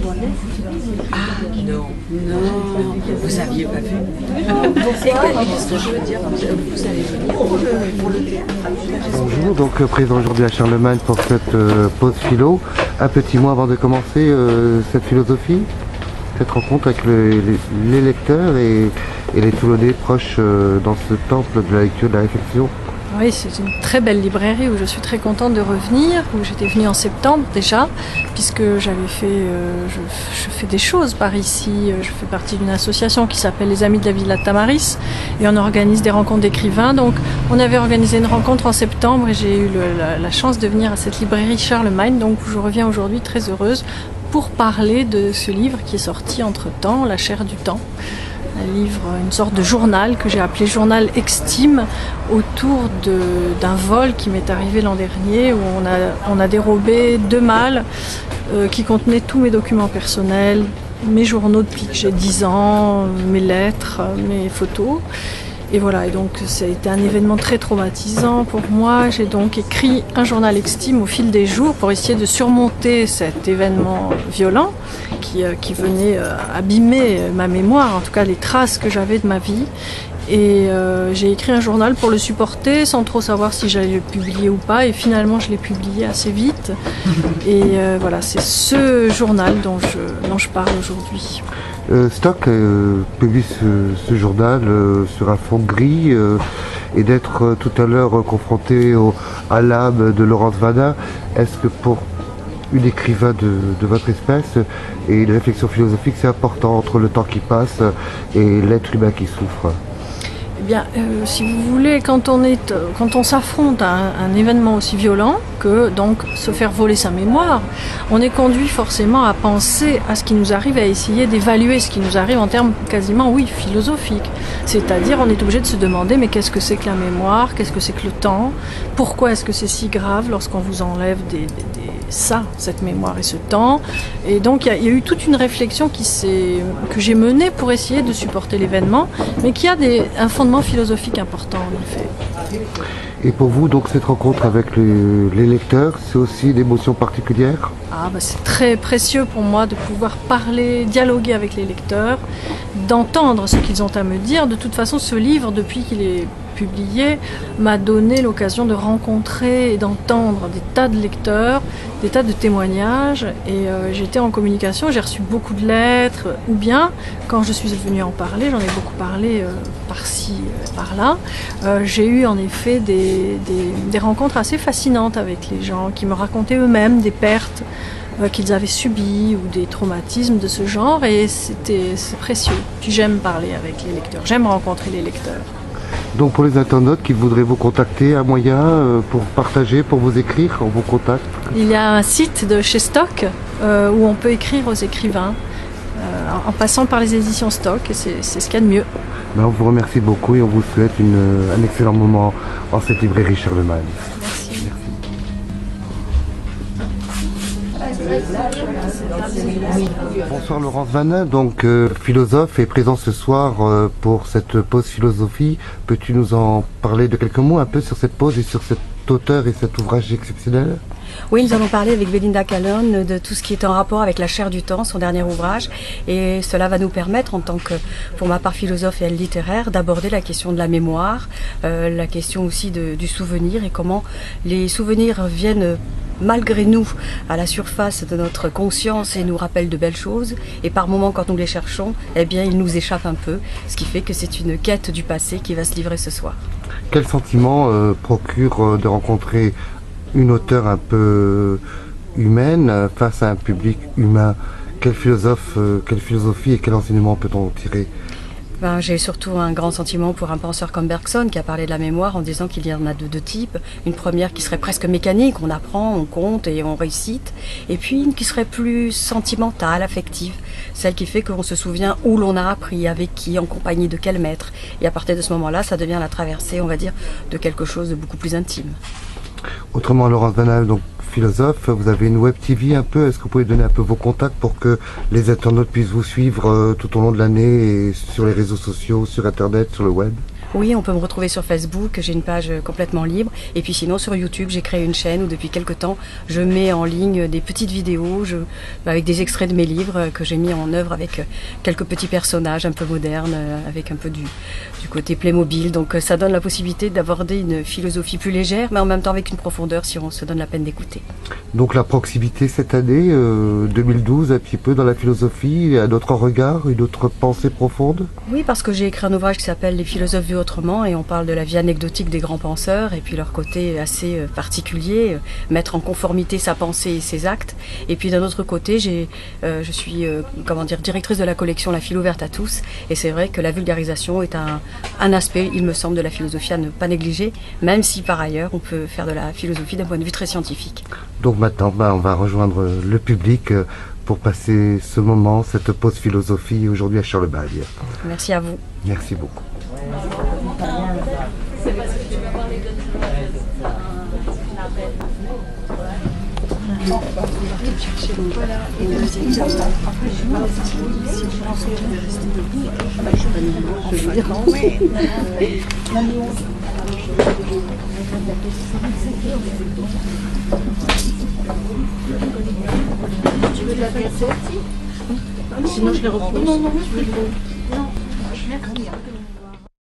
Ah non, non, vous n'aviez pas vu. Qu'est-ce que je veux dire, vous allez venir pour le théâtre. Bonjour, donc présent aujourd'hui à Charlemagne pour cette pause philo. Un petit mot avant de commencer cette philosophie, cette rencontre avec les lecteurs et les Toulonnais proches dans ce temple de la lecture et de la réflexion. Oui, c'est une très belle librairie où je suis très contente de revenir, où j'étais venue en septembre déjà, puisque j'avais fait, je fais des choses par ici. Je fais partie d'une association qui s'appelle les Amis de la Villa de Tamaris, et on organise des rencontres d'écrivains. Donc on avait organisé une rencontre en septembre et j'ai eu la chance de venir à cette librairie Charlemagne, donc je reviens aujourd'hui très heureuse pour parler de ce livre qui est sorti entre-temps, La chair du temps. Un livre, une sorte de journal que j'ai appelé Journal Extime, autour d'un vol qui m'est arrivé l'an dernier où on a dérobé 2 malles qui contenaient tous mes documents personnels, mes journaux depuis que j'ai 10 ans, mes lettres, mes photos. Et voilà, et donc ça a été un événement très traumatisant pour moi. J'ai donc écrit un journal extime au fil des jours pour essayer de surmonter cet événement violent qui venait abîmer ma mémoire, en tout cas les traces que j'avais de ma vie. Et j'ai écrit un journal pour le supporter sans trop savoir si j'allais le publier ou pas. Et finalement, je l'ai publié assez vite. Et voilà, c'est ce journal dont je parle aujourd'hui. Stock publie ce journal sur un fond gris et d'être tout à l'heure confronté à l'âme de Laurence Vannin. Est-ce que pour une écrivain de votre espèce et une réflexion philosophique, c'est important entre le temps qui passe et l'être humain qui souffre? Eh bien, si vous voulez, quand on s'affronte à un événement aussi violent que donc se faire voler sa mémoire, on est conduit forcément à penser à ce qui nous arrive, à essayer d'évaluer ce qui nous arrive en termes quasiment, oui, philosophiques. C'est-à-dire, on est obligé de se demander, mais qu'est-ce que c'est que la mémoire? Qu'est-ce que c'est que le temps? Pourquoi est-ce que c'est si grave lorsqu'on vous enlève cette mémoire et ce temps? Et donc, il y a eu toute une réflexion que j'ai menée pour essayer de supporter l'événement, mais qui a un fondement philosophique important, en effet. Et pour vous, donc, cette rencontre avec les lecteurs, c'est aussi une émotion particulière? C'est très précieux pour moi de pouvoir parler, dialoguer avec les lecteurs, d'entendre ce qu'ils ont à me dire. De toute façon, ce livre, depuis qu'il est publié, m'a donné l'occasion de rencontrer et d'entendre des tas de lecteurs, des tas de témoignages, et j'étais en communication, j'ai reçu beaucoup de lettres, ou bien, quand je suis venue en parler, j'en ai beaucoup parlé par-ci, par-là, j'ai eu en effet des rencontres assez fascinantes avec les gens qui me racontaient eux-mêmes des pertes qu'ils avaient subies ou des traumatismes de ce genre, et c'est précieux. Puis j'aime parler avec les lecteurs, j'aime rencontrer les lecteurs. Donc pour les internautes qui voudraient vous contacter, un moyen pour partager, pour vous écrire, on vous contacte? Il y a un site de chez Stock où on peut écrire aux écrivains en passant par les éditions Stock, et c'est ce qu'il y a de mieux. On vous remercie beaucoup et on vous souhaite un excellent moment en cette librairie Charlemagne. Merci. Bonsoir Laurence Vannin, donc philosophe et présent ce soir pour cette pause philosophie. Peux-tu nous en parler de quelques mots un peu sur cette pause et sur cet auteur et cet ouvrage exceptionnel? Oui, nous allons parler avec Belinda Callon de tout ce qui est en rapport avec La chair du temps, son dernier ouvrage. Et cela va nous permettre, en tant que, pour ma part philosophe et littéraire, d'aborder la question de la mémoire, la question aussi du souvenir et comment les souvenirs viennent malgré nous à la surface de notre conscience et nous rappellent de belles choses. Et par moments, quand nous les cherchons, eh bien, ils nous échappent un peu. Ce qui fait que c'est une quête du passé qui va se livrer ce soir. Quel sentiment procure de rencontrer une auteure un peu humaine face à un public humain? Quelle philosophie et quel enseignement peut-on tirer? J'ai surtout un grand sentiment pour un penseur comme Bergson qui a parlé de la mémoire en disant qu'il y en a de 2 types. Une première qui serait presque mécanique, on apprend, on compte et on récite. Et puis une qui serait plus sentimentale, affective. Celle qui fait qu'on se souvient où l'on a appris, avec qui, en compagnie de quel maître. Et à partir de ce moment-là, ça devient la traversée, on va dire, de quelque chose de beaucoup plus intime. Autrement, Laurence Vannin, donc philosophe, vous avez une web TV un peu. Est-ce que vous pouvez donner un peu vos contacts pour que les internautes puissent vous suivre tout au long de l'année et sur les réseaux sociaux, sur Internet, sur le web? Oui, on peut me retrouver sur Facebook, j'ai une page complètement libre. Et puis sinon sur YouTube, j'ai créé une chaîne où depuis quelques temps, je mets en ligne des petites vidéos avec des extraits de mes livres que j'ai mis en œuvre avec quelques petits personnages un peu modernes, avec un peu du côté Playmobil. Donc ça donne la possibilité d'aborder une philosophie plus légère, mais en même temps avec une profondeur si on se donne la peine d'écouter. Donc la proximité cette année, 2012, un petit peu dans la philosophie, un autre regard, une autre pensée profonde? Oui, parce que j'ai écrit un ouvrage qui s'appelle Les philosophes vus autrement et on parle de la vie anecdotique des grands penseurs et puis leur côté assez particulier, mettre en conformité sa pensée et ses actes. Et puis d'un autre côté, je suis directrice de la collection La Philo ouverte à tous et c'est vrai que la vulgarisation est un aspect, il me semble, de la philosophie à ne pas négliger, même si par ailleurs on peut faire de la philosophie d'un point de vue très scientifique. Donc maintenant, on va rejoindre le public pour passer ce moment, cette pause philosophie aujourd'hui à Charlemagne. Merci à vous. Merci beaucoup. Tu veux de la pâte? Sinon je les reprends. Non, je veux. Non, merci.